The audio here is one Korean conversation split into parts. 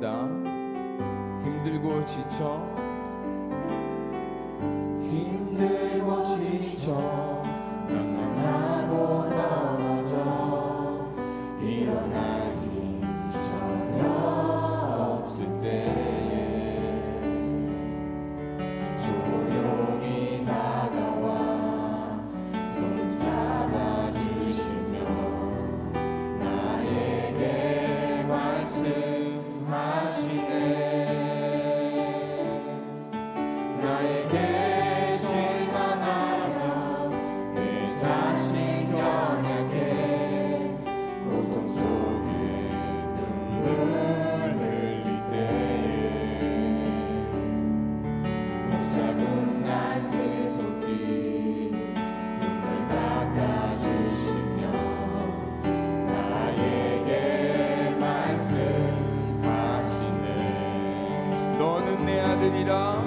고백합니다. 힘들고 지쳐 낭만하고 넘어져 일어날 힘 전혀 없을 때에 조용히 다가와 손 잡아주시며 나에게 말씀하시네. 나에게 너는 내 아들이라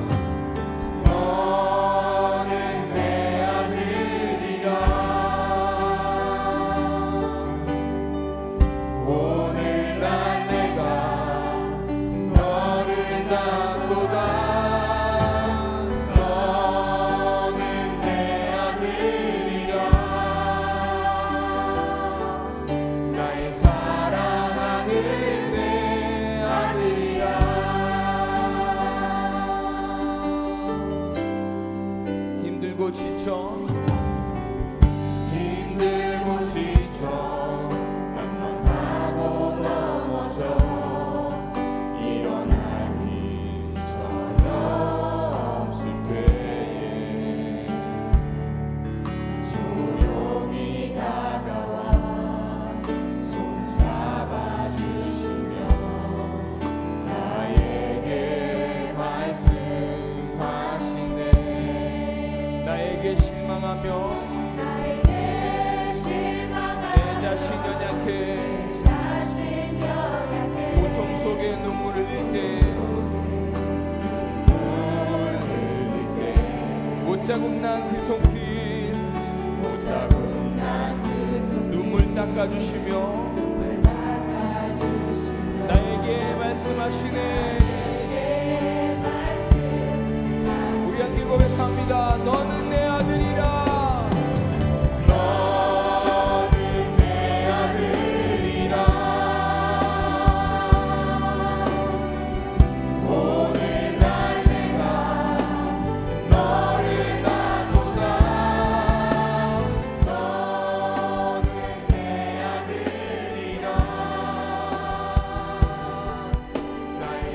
힘들고 지쳐 낭만하고 넘어져 일어날 힘 전혀 없을 때에 조용히 다가와 손 잡아주시며 나에게 말씀하시네. 나에게 실망하며 내 자신 연약해 고통 속에 눈물을 흘릴 때 못자국 난 그 손길 눈물 닦아주시며 나에게 말씀하시네. 우리 함께 고백합니다. 너는 내 아들이라. 나의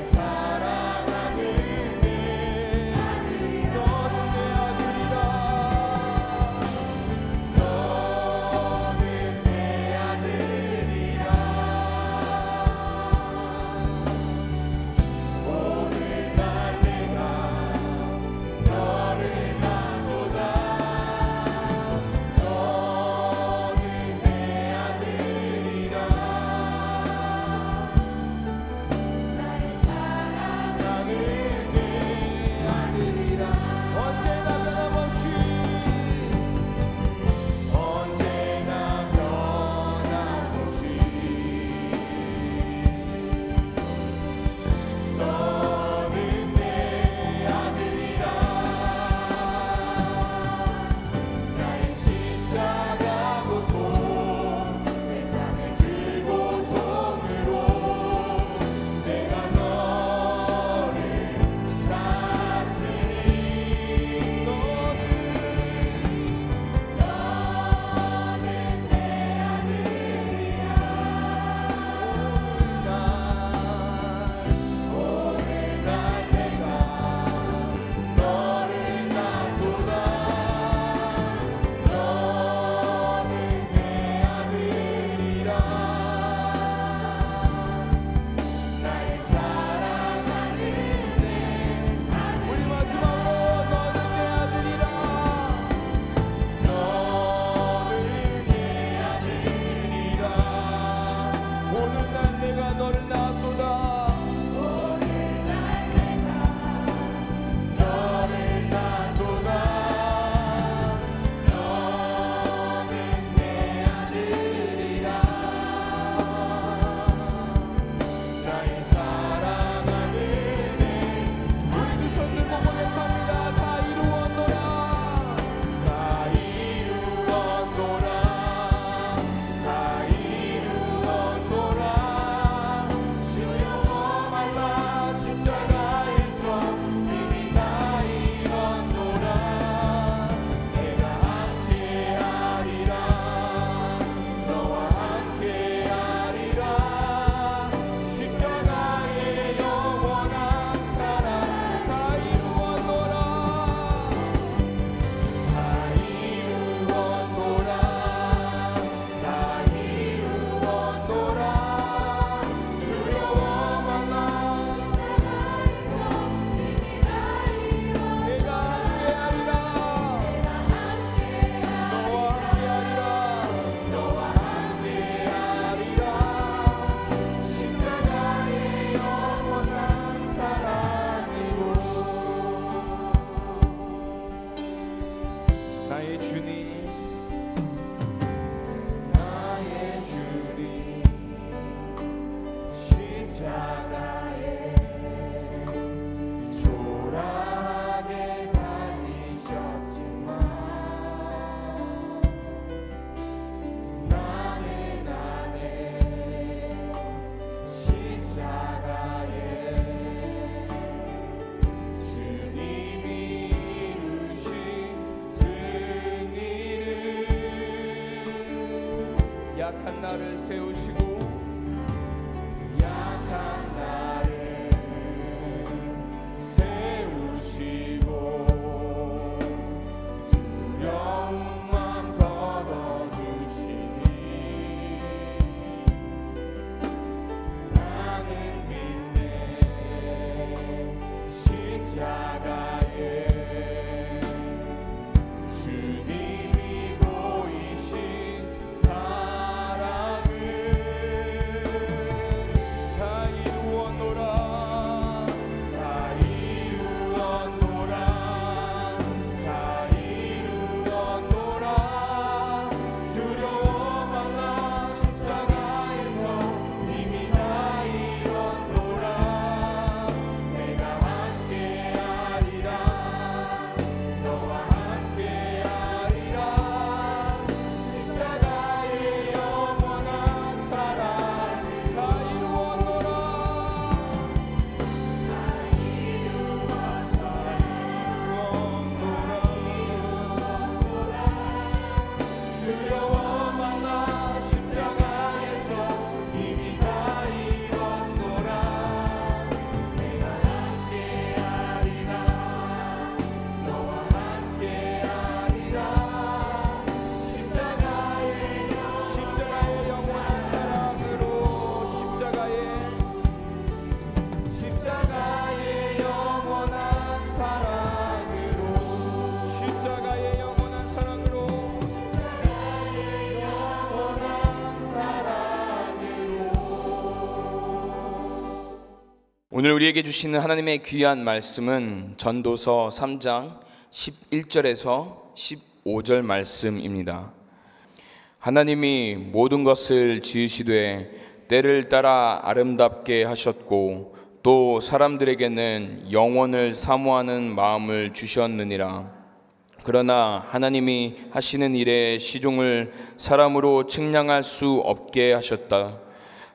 약한 나를 세우시고 약한 나를 세우시고 두려움만 걷어주시니 나는 믿네. 십자가에 주님이 보이신 사랑을 다 이루었노라 다 이루었노라 다 이루었노라 두려워만 나 십자가에서 이미 다 이뤘노라 내가 함께하리라 너와 함께하리라 십자가의 영원한 사랑 다 이루었노라 두려워만 나 십자가에서 이미 다 이뤘노라 내가 함께하리라 너와 함께하리라 십자가의 영원한 사랑으로 십자가의 영원한 사랑으로 십자가의 영원한 사랑으로 영원한 사랑으로 오늘 우리에게 주시는 하나님의 귀한 말씀은 전도서 3장 11절에서 15절 말씀입니다. 하나님이 모든 것을 지으시되 때를 따라 아름답게 하셨고 또 사람들에게는 영원을 사모하는 마음을 주셨느니라. 그러나 하나님이 하시는 일의 시종을 사람으로 측량할 수 없게 하셨다.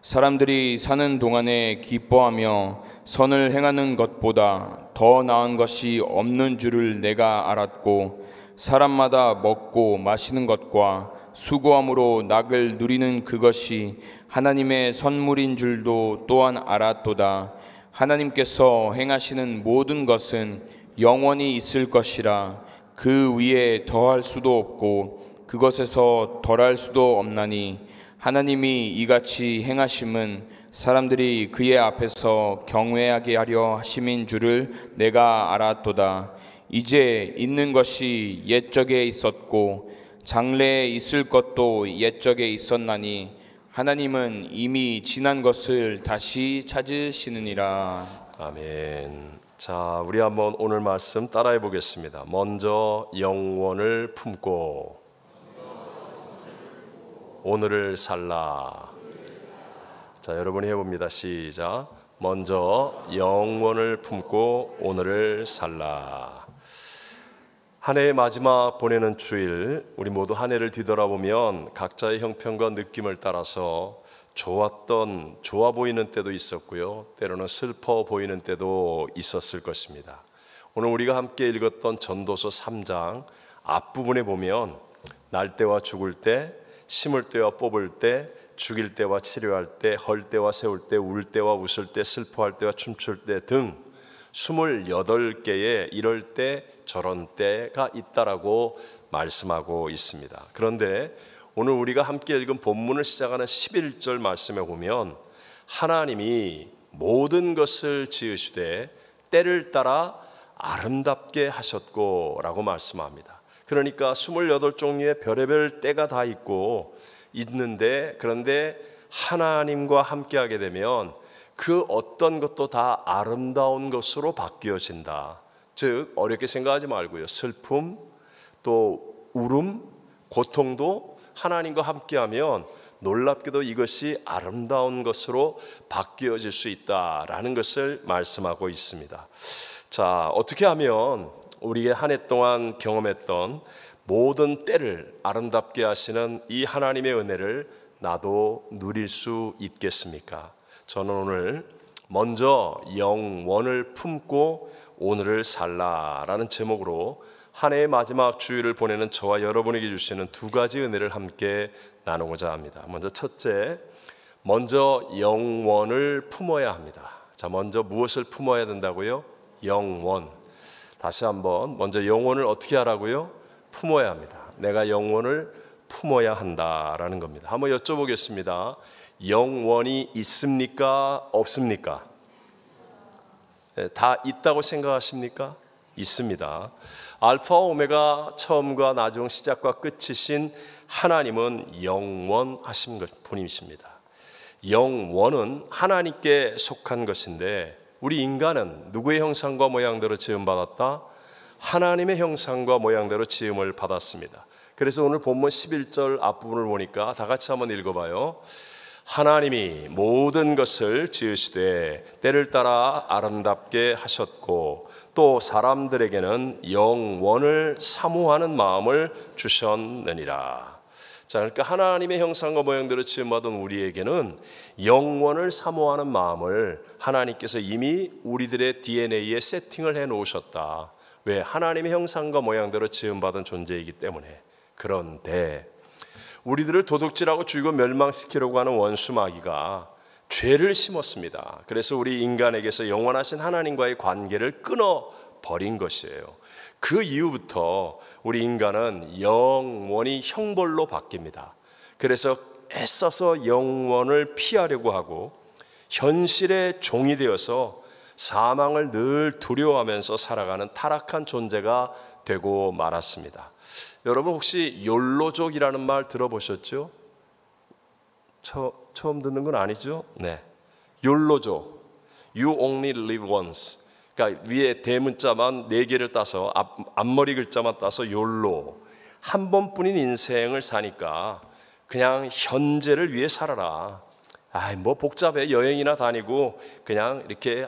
사람들이 사는 동안에 기뻐하며 선을 행하는 것보다 더 나은 것이 없는 줄을 내가 알았고 사람마다 먹고 마시는 것과 수고함으로 낙을 누리는 그것이 하나님의 선물인 줄도 또한 알았도다. 하나님께서 행하시는 모든 것은 영원히 있을 것이라. 그 위에 더할 수도 없고 그것에서 덜할 수도 없나니 하나님이 이같이 행하심은 사람들이 그의 앞에서 경외하게 하려 하심인 줄을 내가 알았도다. 이제 있는 것이 옛적에 있었고 장래에 있을 것도 옛적에 있었나니 하나님은 이미 지난 것을 다시 찾으시느니라. 아멘. 자, 우리 한번 오늘 말씀 따라해 보겠습니다. 먼저 영원을 품고 오늘을 살라. 자, 여러분이 해봅니다. 시작. 먼저 영원을 품고 오늘을 살라. 한 해의 마지막 보내는 주일, 우리 모두 한 해를 뒤돌아보면 각자의 형편과 느낌을 따라서 좋아 보이는 때도 있었고요, 때로는 슬퍼 보이는 때도 있었을 것입니다. 오늘 우리가 함께 읽었던 전도서 3장 앞부분에 보면 날 때와 죽을 때, 심을 때와 뽑을 때, 죽일 때와 치료할 때, 헐 때와 세울 때, 울 때와 웃을 때, 슬퍼할 때와 춤출 때 등 28개의 이럴 때 저런 때가 있다라고 말씀하고 있습니다. 그런데 오늘 우리가 함께 읽은 본문을 시작하는 11절 말씀에 보면 하나님이 모든 것을 지으시되 때를 따라 아름답게 하셨고 라고 말씀합니다. 그러니까 28종류의 별의별 때가 다 있는데 그런데 하나님과 함께하게 되면 그 어떤 것도 다 아름다운 것으로 바뀌어진다. 즉 어렵게 생각하지 말고요, 슬픔 또 울음, 고통도 하나님과 함께하면 놀랍게도 이것이 아름다운 것으로 바뀌어질 수 있다라는 것을 말씀하고 있습니다. 자, 어떻게 하면 우리의 한 해 동안 경험했던 모든 때를 아름답게 하시는 이 하나님의 은혜를 나도 누릴 수 있겠습니까? 저는 오늘 먼저 영원을 품고 오늘을 살라라는 제목으로 한 해의 마지막 주일을 보내는 저와 여러분에게 주시는 두 가지 은혜를 함께 나누고자 합니다. 먼저 첫째, 먼저 영원을 품어야 합니다. 자, 먼저 무엇을 품어야 된다고요? 영원. 다시 한번, 먼저 영원을 어떻게 하라고요? 품어야 합니다. 내가 영원을 품어야 한다라는 겁니다. 한번 여쭤보겠습니다. 영원이 있습니까? 없습니까? 네, 다 있다고 생각하십니까? 있습니다. 알파 오메가 처음과 나중 시작과 끝이신 하나님은 영원하신 분이십니다. 영원은 하나님께 속한 것인데 우리 인간은 누구의 형상과 모양대로 지음받았다? 하나님의 형상과 모양대로 지음을 받았습니다. 그래서 오늘 본문 11절 앞부분을 보니까 다 같이 한번 읽어봐요. 하나님이 모든 것을 지으시되 때를 따라 아름답게 하셨고 또 사람들에게는 영원을 사모하는 마음을 주셨느니라. 자, 그러니까 하나님의 형상과 모양대로 지음받은 우리에게는 영원을 사모하는 마음을 하나님께서 이미 우리들의 DNA에 세팅을 해 놓으셨다. 왜? 하나님의 형상과 모양대로 지음받은 존재이기 때문에. 그런데 우리들을 도둑질하고 죽이고 멸망시키려고 하는 원수 마귀가 죄를 심었습니다. 그래서 우리 인간에게서 영원하신 하나님과의 관계를 끊어버린 것이에요. 그 이후부터 우리 인간은 영원히 형벌로 바뀝니다. 그래서 애써서 영원을 피하려고 하고 현실의 종이 되어서 사망을 늘 두려워하면서 살아가는 타락한 존재가 되고 말았습니다. 여러분 혹시 욜로족이라는 말 들어보셨죠? 처음 듣는 건 아니죠? 네, 욜로족, You only live once. 그러니까 위에 대문자만 4개를 따서 앞머리 글자만 따서 욜로, 한 번뿐인 인생을 사니까 그냥 현재를 위해 살아라. 뭐 복잡해, 여행이나 다니고 그냥 이렇게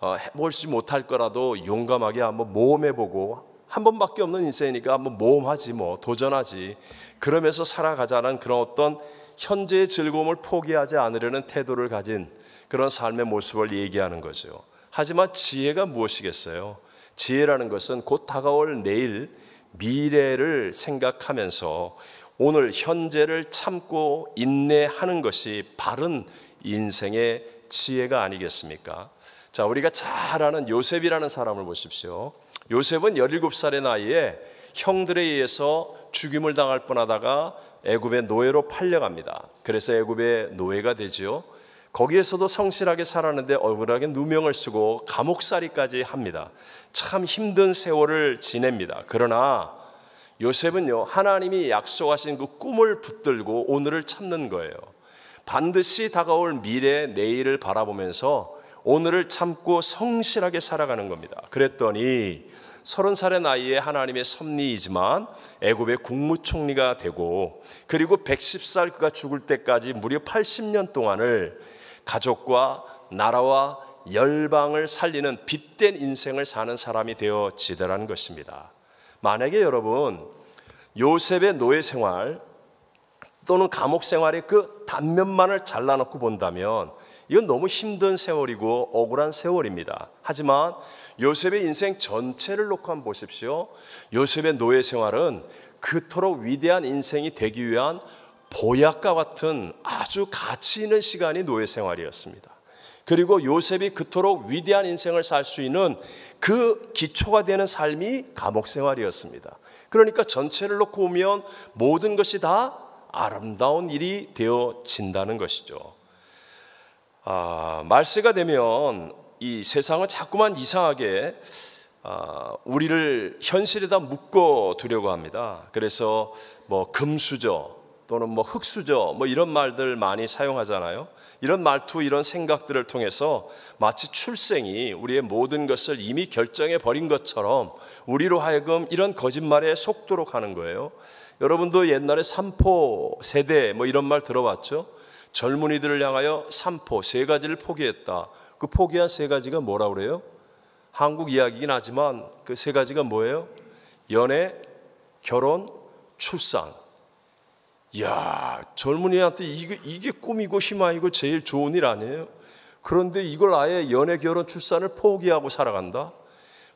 해보지 못할 거라도 용감하게 한번 모험해보고 한 번밖에 없는 인생이니까 한번 모험하지, 뭐 도전하지, 그러면서 살아가자는 그런 어떤 현재의 즐거움을 포기하지 않으려는 태도를 가진 그런 삶의 모습을 얘기하는 거죠. 하지만 지혜가 무엇이겠어요? 지혜라는 것은 곧 다가올 내일, 미래를 생각하면서 오늘 현재를 참고 인내하는 것이 바른 인생의 지혜가 아니겠습니까? 자, 우리가 잘 아는 요셉이라는 사람을 보십시오. 요셉은 17살의 나이에 형들에 의해서 죽임을 당할 뻔하다가 애굽의 노예로 팔려갑니다. 그래서 애굽의 노예가 되지요. 거기에서도 성실하게 살았는데 억울하게 누명을 쓰고 감옥살이까지 합니다. 참 힘든 세월을 지냅니다. 그러나 요셉은요, 하나님이 약속하신 그 꿈을 붙들고 오늘을 참는 거예요. 반드시 다가올 미래, 내일을 바라보면서 오늘을 참고 성실하게 살아가는 겁니다. 그랬더니 30살의 나이에 하나님의 섭리이지만 애굽의 국무총리가 되고, 그리고 110살 그가 죽을 때까지 무려 80년 동안을 가족과 나라와 열방을 살리는 빛된 인생을 사는 사람이 되어지더라는 것입니다. 만약에 여러분 요셉의 노예 생활 또는 감옥 생활의 그 단면만을 잘라놓고 본다면 이건 너무 힘든 세월이고 억울한 세월입니다. 하지만 요셉의 인생 전체를 놓고 한번 보십시오. 요셉의 노예 생활은 그토록 위대한 인생이 되기 위한 보약과 같은 아주 가치 있는 시간이 노예 생활이었습니다. 그리고 요셉이 그토록 위대한 인생을 살 수 있는 그 기초가 되는 삶이 감옥 생활이었습니다. 그러니까 전체를 놓고 보면 모든 것이 다 아름다운 일이 되어진다는 것이죠. 말세가 되면 이 세상은 자꾸만 이상하게 우리를 현실에다 묶어두려고 합니다. 그래서 뭐 금수저 또는 뭐 흙수저 뭐 이런 말들 많이 사용하잖아요. 이런 말투, 이런 생각들을 통해서 마치 출생이 우리의 모든 것을 이미 결정해 버린 것처럼 우리로 하여금 이런 거짓말에 속도록 하는 거예요. 여러분도 옛날에 삼포 세대 뭐 이런 말 들어봤죠? 젊은이들을 향하여 삼포, 3가지를 포기했다. 그 포기한 3가지가 뭐라고 그래요? 한국 이야기긴 하지만 그 3가지가 뭐예요? 연애, 결혼, 출산. 이야, 젊은이한테 이게 꿈이고 희망이고 제일 좋은 일 아니에요? 그런데 이걸 아예 연애, 결혼, 출산을 포기하고 살아간다?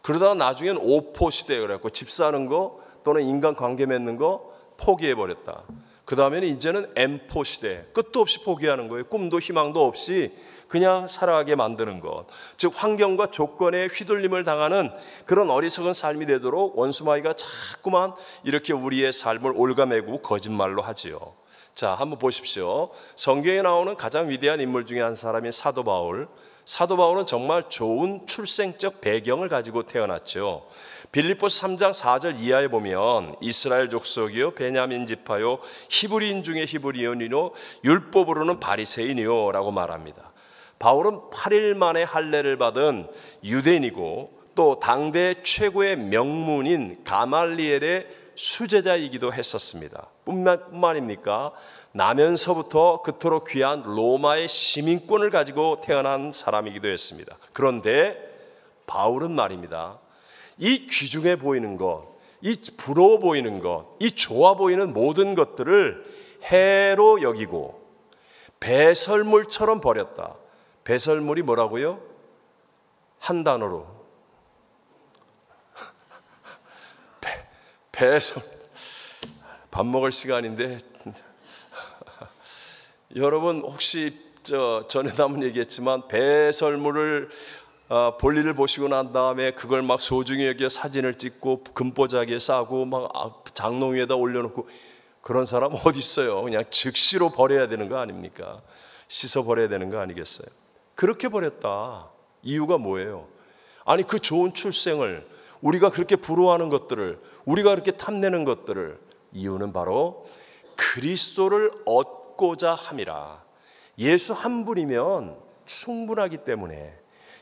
그러다가 나중엔 오포 시대 그래갖고 집 사는 거 또는 인간관계 맺는 거 포기해버렸다. 그 다음에는 이제는 M4 시대, 끝도 없이 포기하는 거예요. 꿈도 희망도 없이 그냥 살아가게 만드는 것. 즉 환경과 조건에 휘둘림을 당하는 그런 어리석은 삶이 되도록 원수마귀가 자꾸만 이렇게 우리의 삶을 올가매고 거짓말로 하지요. 자, 한번 보십시오. 성경에 나오는 가장 위대한 인물 중에 한 사람인 사도 바울. 사도 바울은 정말 좋은 출생적 배경을 가지고 태어났죠. 빌립보서 3장 4절 이하에 보면 이스라엘 족속이요 베냐민 지파요 히브리인 중에 히브리인이요 율법으로는 바리새인이요 라고 말합니다. 바울은 8일 만에 할례를 받은 유대인이고 또 당대 최고의 명문인 가말리엘의 수제자이기도 했었습니다. 뿐만입니까? 나면서부터 그토록 귀한 로마의 시민권을 가지고 태어난 사람이기도 했습니다. 그런데 바울은 말입니다, 이 귀중해 보이는 것, 이 부러워 보이는 것, 이 좋아 보이는 모든 것들을 해로 여기고 배설물처럼 버렸다. 배설물이 뭐라고요? 한 단어로 배설. 밥 먹을 시간인데 여러분 혹시 전에도 한번 얘기했지만 배설물을 볼일을 보시고 난 다음에 그걸 막 소중히 여겨 사진을 찍고 금보자기에 싸고 막 장롱 위에다 올려놓고 그런 사람 어디 있어요? 그냥 즉시로 버려야 되는 거 아닙니까? 씻어 버려야 되는 거 아니겠어요? 그렇게 버렸다. 이유가 뭐예요? 아니 그 좋은 출생을, 우리가 그렇게 부러워하는 것들을, 우리가 그렇게 탐내는 것들을, 이유는 바로 그리스도를 얻고자 함이라. 예수 한 분이면 충분하기 때문에,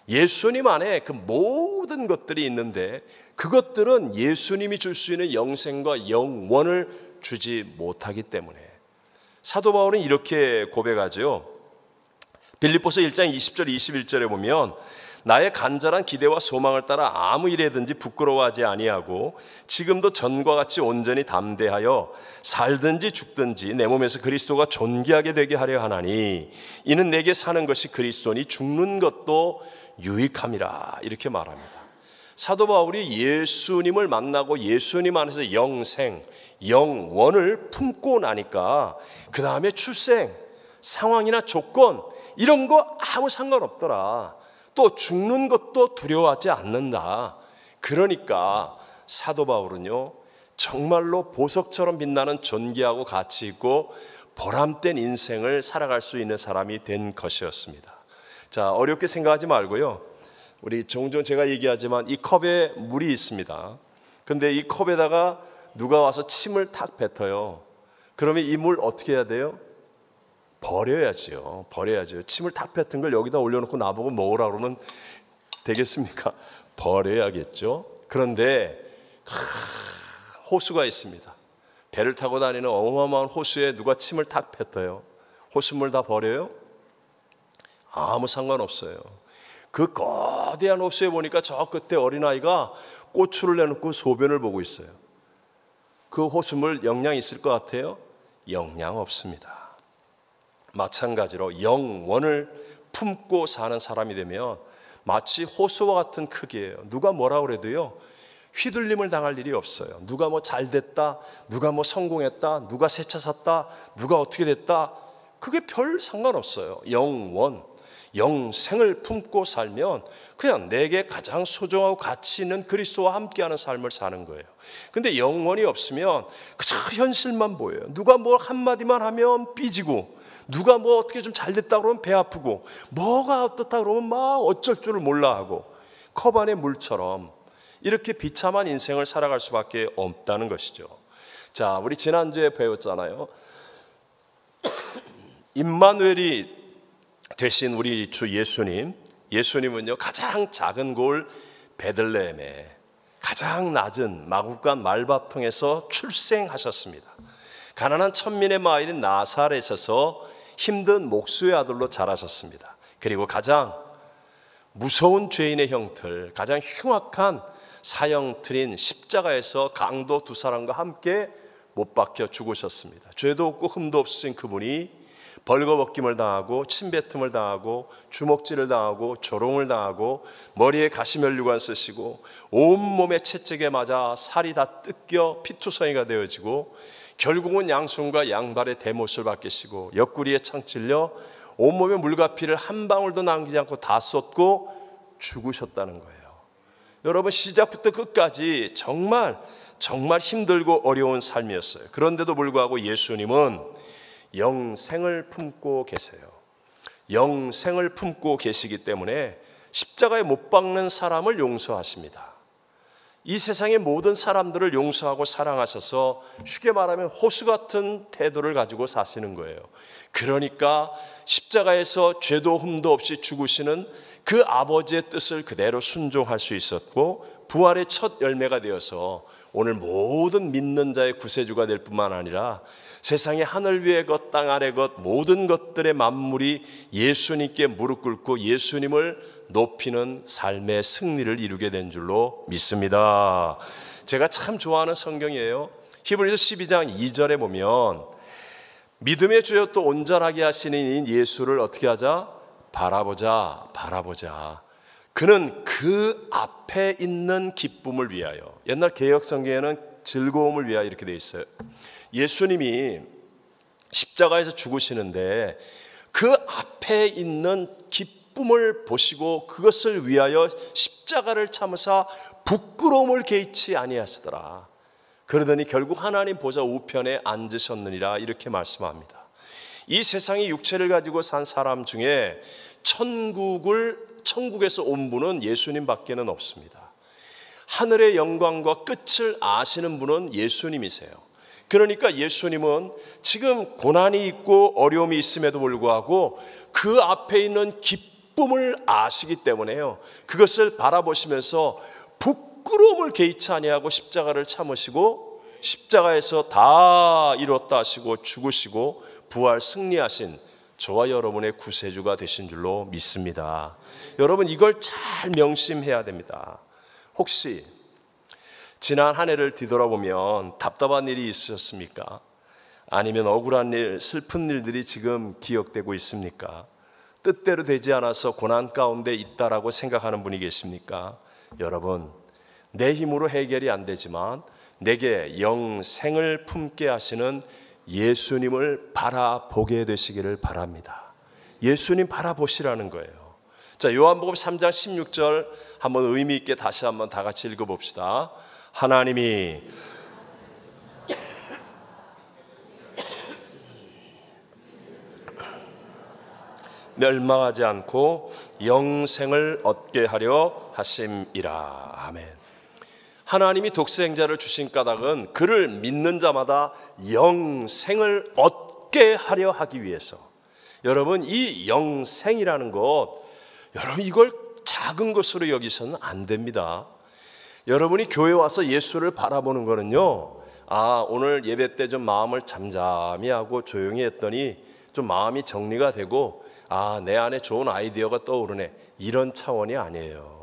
예수님 안에 그 모든 것들이 있는데 그것들은 예수님이 줄 수 있는 영생과 영원을 주지 못하기 때문에. 사도 바울은 이렇게 고백하죠. 빌립보서 1장 20절 21절에 보면 나의 간절한 기대와 소망을 따라 아무 일에든지 부끄러워하지 아니하고 지금도 전과 같이 온전히 담대하여 살든지 죽든지 내 몸에서 그리스도가 존귀하게 되게 하려 하나니 이는 내게 사는 것이 그리스도니 죽는 것도 유익함이라. 이렇게 말합니다. 사도 바울이 예수님을 만나고 예수님 안에서 영생, 영원을 품고 나니까 그 다음에 출생, 상황이나 조건 이런 거 아무 상관없더라. 또 죽는 것도 두려워하지 않는다. 그러니까 사도 바울은요 정말로 보석처럼 빛나는 존귀하고 가치 있고 보람된 인생을 살아갈 수 있는 사람이 된 것이었습니다. 자, 어렵게 생각하지 말고요, 우리 종종 제가 얘기하지만 이 컵에 물이 있습니다. 근데 이 컵에다가 누가 와서 침을 탁 뱉어요. 그러면 이 물 어떻게 해야 돼요? 버려야지요. 버려야죠. 침을 탁 뱉은 걸 여기다 올려놓고 나보고 먹으라 그러면 되겠습니까? 버려야겠죠. 그런데 호수가 있습니다. 배를 타고 다니는 어마어마한 호수에 누가 침을 탁 뱉어요. 호수물 다 버려요? 아무 상관없어요. 그 거대한 호수에 보니까 저 끝에 어린아이가 꼬추를 내놓고 소변을 보고 있어요. 그 호수물 영양 있을 것 같아요? 영양 없습니다. 마찬가지로 영원을 품고 사는 사람이 되면 마치 호수와 같은 크기예요. 누가 뭐라 그래도요 휘둘림을 당할 일이 없어요. 누가 뭐 잘됐다, 누가 뭐 성공했다, 누가 새 차 샀다, 누가 어떻게 됐다, 그게 별 상관없어요. 영원, 영생을 품고 살면 그냥 내게 가장 소중하고 가치 있는 그리스도와 함께하는 삶을 사는 거예요. 근데 영원이 없으면 그저 현실만 보여요. 누가 뭐 한마디만 하면 삐지고, 누가 뭐 어떻게 좀 잘됐다 그러면 배 아프고, 뭐가 어떻다 그러면 막 어쩔 줄을 몰라 하고, 컵 안의 물처럼 이렇게 비참한 인생을 살아갈 수밖에 없다는 것이죠. 자, 우리 지난주에 배웠잖아요. 임마누엘이 되신 우리 주 예수님, 예수님은요 가장 작은 골 베들레헴에 가장 낮은 마구간 말밭통에서 출생하셨습니다. 가난한 천민의 마을인 나사렛에서 힘든 목수의 아들로 자라셨습니다. 그리고 가장 무서운 죄인의 형틀, 가장 흉악한 사형틀인 십자가에서 강도 두 사람과 함께 못 박혀 죽으셨습니다. 죄도 없고 흠도 없으신 그분이 벌거벗김을 당하고 침뱉음을 당하고 주먹질을 당하고 조롱을 당하고 머리에 가시면류관 쓰시고 온몸에 채찍에 맞아 살이 다 뜯겨 피투성이가 되어지고 결국은 양손과 양발에 대못을 박히시고 옆구리에 창 찔려 온몸에 물과 피를 한 방울도 남기지 않고 다 쏟고 죽으셨다는 거예요. 여러분, 시작부터 끝까지 정말 힘들고 어려운 삶이었어요. 그런데도 불구하고 예수님은 영생을 품고 계세요. 영생을 품고 계시기 때문에 십자가에 못 박는 사람을 용서하십니다. 이 세상의 모든 사람들을 용서하고 사랑하셔서 쉽게 말하면 호수 같은 태도를 가지고 사시는 거예요. 그러니까 십자가에서 죄도 흠도 없이 죽으시는 그 아버지의 뜻을 그대로 순종할 수 있었고, 부활의 첫 열매가 되어서 오늘 모든 믿는 자의 구세주가 될 뿐만 아니라 세상의 하늘 위의 것, 땅 아래 것, 모든 것들의 만물이 예수님께 무릎 꿇고 예수님을 높이는 삶의 승리를 이루게 된 줄로 믿습니다. 제가 참 좋아하는 성경이에요. 히브리서 12장 2절에 보면 믿음의 주여 또 온전하게 하시는 이인 예수를 어떻게 하자? 바라보자. 그는 그 앞에 있는 기쁨을 위하여. 옛날 개역 성경에는 즐거움을 위하여 이렇게 되어 있어요. 예수님이 십자가에서 죽으시는데 그 앞에 있는 기쁨을 보시고 그것을 위하여 십자가를 참으사 부끄러움을 개의치 아니하시더라. 그러더니 결국 하나님 보좌 우편에 앉으셨느니라, 이렇게 말씀합니다. 이 세상에 육체를 가지고 산 사람 중에 천국에서 온 분은 예수님 밖에는 없습니다. 하늘의 영광과 끝을 아시는 분은 예수님이세요. 그러니까 예수님은 지금 고난이 있고 어려움이 있음에도 불구하고 그 앞에 있는 기쁨을 아시기 때문에요, 그것을 바라보시면서 부끄러움을 개의치 아니하고 십자가를 참으시고 십자가에서 다 이뤘다 하시고 죽으시고 부활 승리하신 저와 여러분의 구세주가 되신 줄로 믿습니다. 여러분, 이걸 잘 명심해야 됩니다. 혹시 지난 한 해를 뒤돌아보면 답답한 일이 있으셨습니까? 아니면 억울한 일, 슬픈 일들이 지금 기억되고 있습니까? 뜻대로 되지 않아서 고난 가운데 있다라고 생각하는 분이 계십니까? 여러분, 내 힘으로 해결이 안 되지만 내게 영생을 품게 하시는 예수님을 바라보게 되시기를 바랍니다. 예수님 바라보시라는 거예요. 자, 요한복음 3장 16절 한번 의미 있게 다시 한번 다 같이 읽어봅시다. 하나님이 멸망하지 않고 영생을 얻게 하려 하심이라. 아멘. 하나님이 독생자를 주신 까닭은 그를 믿는 자마다 영생을 얻게 하려 하기 위해서. 여러분, 이 영생이라는 것, 여러분 이걸 작은 것으로 여기서는 안 됩니다. 여러분이 교회 와서 예수를 바라보는 거는요, 오늘 예배 때 좀 마음을 잠잠히 하고 조용히 했더니 좀 마음이 정리가 되고 내 안에 좋은 아이디어가 떠오르네, 이런 차원이 아니에요.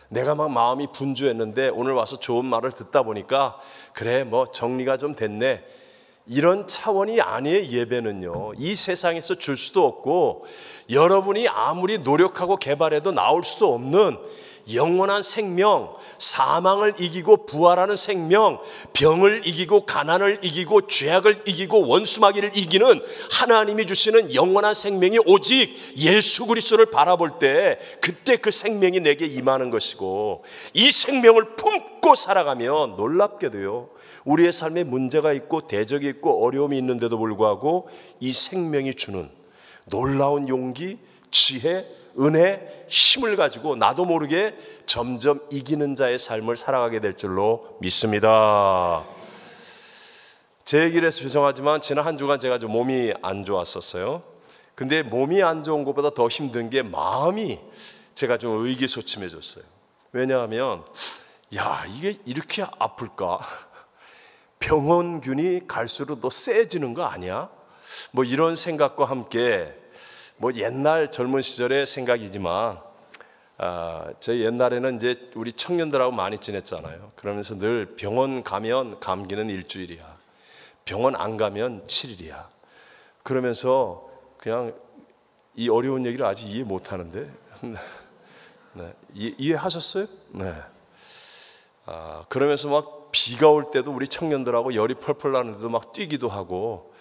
내가 막 마음이 분주했는데 오늘 와서 좋은 말을 듣다 보니까 그래 뭐 정리가 좀 됐네, 이런 차원이 아니에요. 예배는요, 이 세상에서 줄 수도 없고 여러분이 아무리 노력하고 개발해도 나올 수도 없는 영원한 생명, 사망을 이기고 부활하는 생명, 병을 이기고 가난을 이기고 죄악을 이기고 원수마귀를 이기는 하나님이 주시는 영원한 생명이 오직 예수 그리스도를 바라볼 때 그때 그 생명이 내게 임하는 것이고, 이 생명을 품고 살아가면 놀랍게도요, 우리의 삶에 문제가 있고 대적이 있고 어려움이 있는데도 불구하고 이 생명이 주는 놀라운 용기, 지혜, 은혜, 힘을 가지고 나도 모르게 점점 이기는 자의 삶을 살아가게 될 줄로 믿습니다. 제 얘기를 해서 죄송하지만 지난 한 주간 제가 좀 몸이 안 좋았었어요. 근데 몸이 안 좋은 것보다 더 힘든 게 마음이 제가 좀 의기소침해졌어요. 왜냐하면 이게 이렇게 아플까? 병원균이 갈수록 더 세지는 거 아니야? 뭐 이런 생각과 함께 뭐 옛날 젊은 시절의 생각이지만 저희 옛날에는 이제 우리 청년들하고 많이 지냈잖아요. 그러면서 늘 병원 가면 감기는 일주일이야, 병원 안 가면 7일이야. 그러면서 그냥 이 어려운 얘기를 아직 이해 못하는데 네. 이해하셨어요? 네. 그러면서 막 비가 올 때도 우리 청년들하고 열이 펄펄 나는데도 막 뛰기도 하고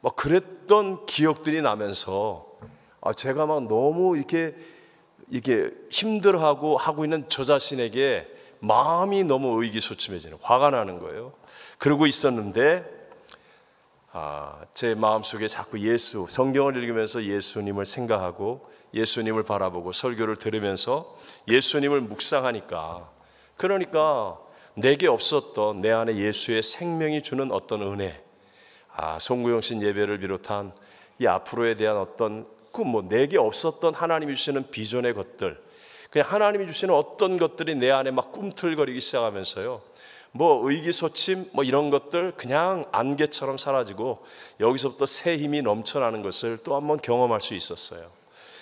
막 그랬던 기억들이 나면서 제가 막 너무 이렇게 힘들어하고 하고 있는 저 자신에게 마음이 너무 의기소침해지는, 화가 나는 거예요. 그러고 있었는데 제 마음속에 자꾸 성경을 읽으면서 예수님을 생각하고 예수님을 바라보고 설교를 들으면서 예수님을 묵상하니까, 그러니까 내게 없었던 내 안에 예수의 생명이 주는 어떤 은혜, 송구영신 예배를 비롯한 이 앞으로에 대한 어떤 내게 없었던 하나님이 주시는 비전의 것들, 그냥 하나님이 주시는 어떤 것들이 내 안에 막 꿈틀거리기 시작하면서요, 의기소침 이런 것들 그냥 안개처럼 사라지고 여기서부터 새 힘이 넘쳐나는 것을 또 한번 경험할 수 있었어요.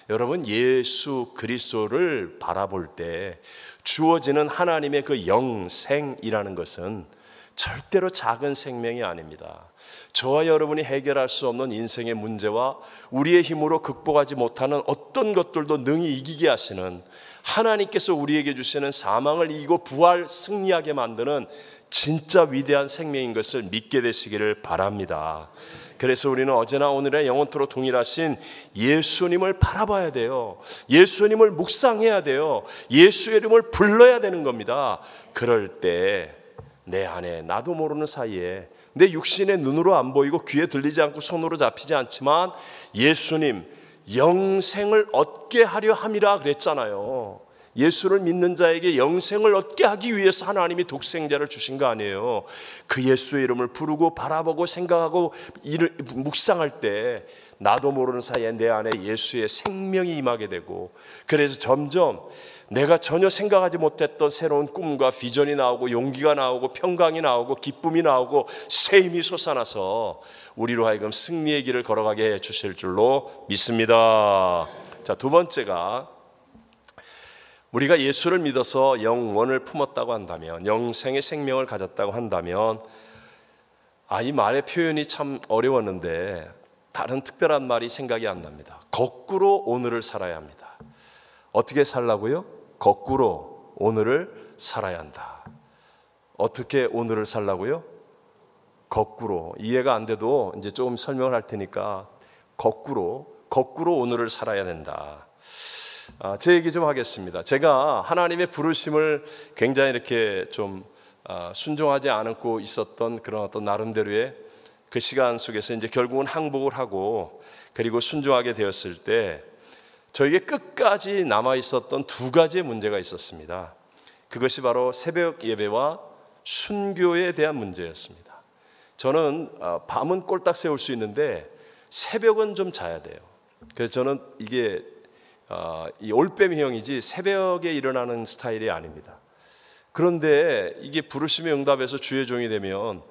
여러분, 예수 그리스도를 바라볼 때 주어지는 하나님의 그 영생이라는 것은 절대로 작은 생명이 아닙니다. 저와 여러분이 해결할 수 없는 인생의 문제와 우리의 힘으로 극복하지 못하는 어떤 것들도 능히 이기게 하시는 하나님께서 우리에게 주시는 사망을 이기고 부활 승리하게 만드는 진짜 위대한 생명인 것을 믿게 되시기를 바랍니다. 그래서 우리는 어제나 오늘의 영원토록 동일하신 예수님을 바라봐야 돼요. 예수님을 묵상해야 돼요. 예수의 이름을 불러야 되는 겁니다. 그럴 때 내 안에 나도 모르는 사이에 내 육신의 눈으로 안 보이고 귀에 들리지 않고 손으로 잡히지 않지만 예수님 영생을 얻게 하려 함이라 그랬잖아요. 예수를 믿는 자에게 영생을 얻게 하기 위해서 하나님이 독생자를 주신 거 아니에요. 그 예수의 이름을 부르고 바라보고 생각하고 묵상할 때 나도 모르는 사이에 내 안에 예수의 생명이 임하게 되고, 그래서 점점 내가 전혀 생각하지 못했던 새로운 꿈과 비전이 나오고 용기가 나오고 평강이 나오고 기쁨이 나오고 새 힘이 솟아나서 우리로 하여금 승리의 길을 걸어가게 해 주실 줄로 믿습니다. 자, 두 번째가 우리가 예수를 믿어서 영원을 품었다고 한다면, 영생의 생명을 가졌다고 한다면, 이 말의 표현이 참 어려웠는데 다른 특별한 말이 생각이 안 납니다. 거꾸로 오늘을 살아야 합니다. 어떻게 살라고요? 거꾸로 오늘을 살아야 한다. 어떻게 오늘을 살라고요? 거꾸로. 이해가 안 돼도 이제 조금 설명을 할 테니까 거꾸로 오늘을 살아야 된다. 제 얘기 좀 하겠습니다. 제가 하나님의 부르심을 굉장히 이렇게 좀 순종하지 않고 있었던 그런 어떤 나름대로의 그 시간 속에서 이제 결국은 항복을 하고 그리고 순종하게 되었을 때 저에게 끝까지 남아 있었던 두 가지의 문제가 있었습니다. 그것이 바로 새벽 예배와 순교에 대한 문제였습니다. 저는 밤은 꼴딱 세울 수 있는데 새벽은 좀 자야 돼요. 그래서 저는 이게 이 올빼미형이지 새벽에 일어나는 스타일이 아닙니다. 그런데 이게 부르심의 응답에서 주의 종이 되면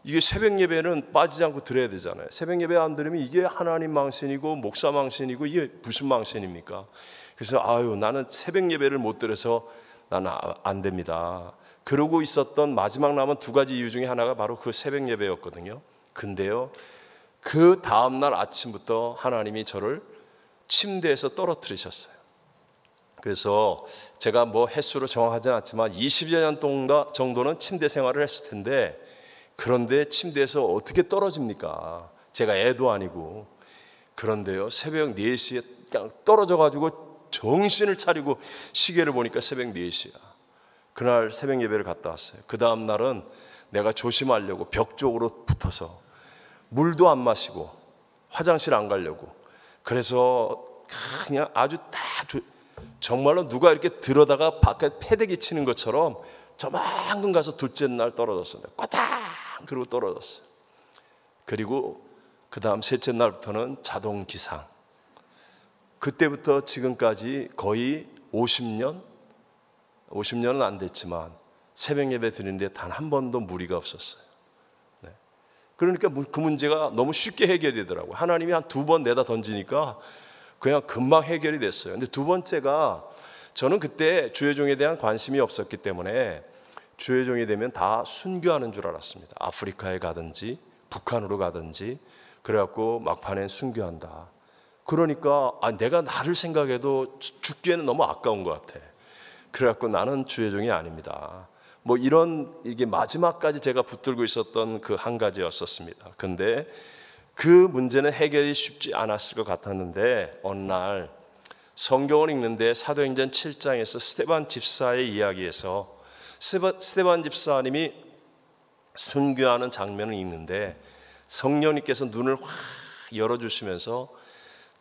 이게 새벽 예배는 빠지지 않고 드려야 되잖아요. 새벽 예배 안 드리면 이게 하나님 망신이고 목사 망신이고 이게 무슨 망신입니까? 그래서 나는 새벽 예배를 못 드려서 나는 안 됩니다. 그러고 있었던 마지막 남은 두 가지 이유 중에 하나가 바로 그 새벽 예배였거든요. 근데요, 그 다음날 아침부터 하나님이 저를 침대에서 떨어뜨리셨어요. 그래서 제가 횟수로 정확하지는 않지만 20여 년 정도는 침대 생활을 했을 텐데, 그런데 침대에서 어떻게 떨어집니까? 제가 애도 아니고. 그런데요, 새벽 4시에 그냥 떨어져가지고 정신을 차리고 시계를 보니까 새벽 4시야. 그날 새벽 예배를 갔다 왔어요. 그 다음 날은 내가 조심하려고 벽 쪽으로 붙어서 물도 안 마시고 화장실 안 가려고, 그래서 그냥 아주 정말로 누가 이렇게 들어다가 바깥 패대기 치는 것처럼 저만큼 가서 둘째 날 떨어졌어요. 꽈당! 그리고 떨어졌어요. 그리고 그 다음 셋째 날부터는 자동 기상. 그때부터 지금까지 거의 50년은 안 됐지만 새벽 예배 드리는데 단 한 번도 무리가 없었어요. 네. 그러니까 그 문제가 너무 쉽게 해결되더라고요. 하나님이 한 2번 내다 던지니까 그냥 금방 해결이 됐어요. 근데 두 번째가, 저는 그때 주의 종에 대한 관심이 없었기 때문에 주의 종이 되면 다 순교하는 줄 알았습니다. 아프리카에 가든지 북한으로 가든지, 그래갖고 막판엔 순교한다. 그러니까 내가 나를 생각해도 죽기에는 너무 아까운 것 같아. 그래갖고 나는 주의 종이 아닙니다. 뭐 이게 마지막까지 제가 붙들고 있었던 그 한 가지였었습니다. 근데 그 문제는 해결이 쉽지 않았을 것 같았는데 어느 날 성경을 읽는데 사도행전 7장에서 스데반 집사의 이야기에서 스데반 집사님이 순교하는 장면을 읽는데 성령님께서 눈을 확 열어주시면서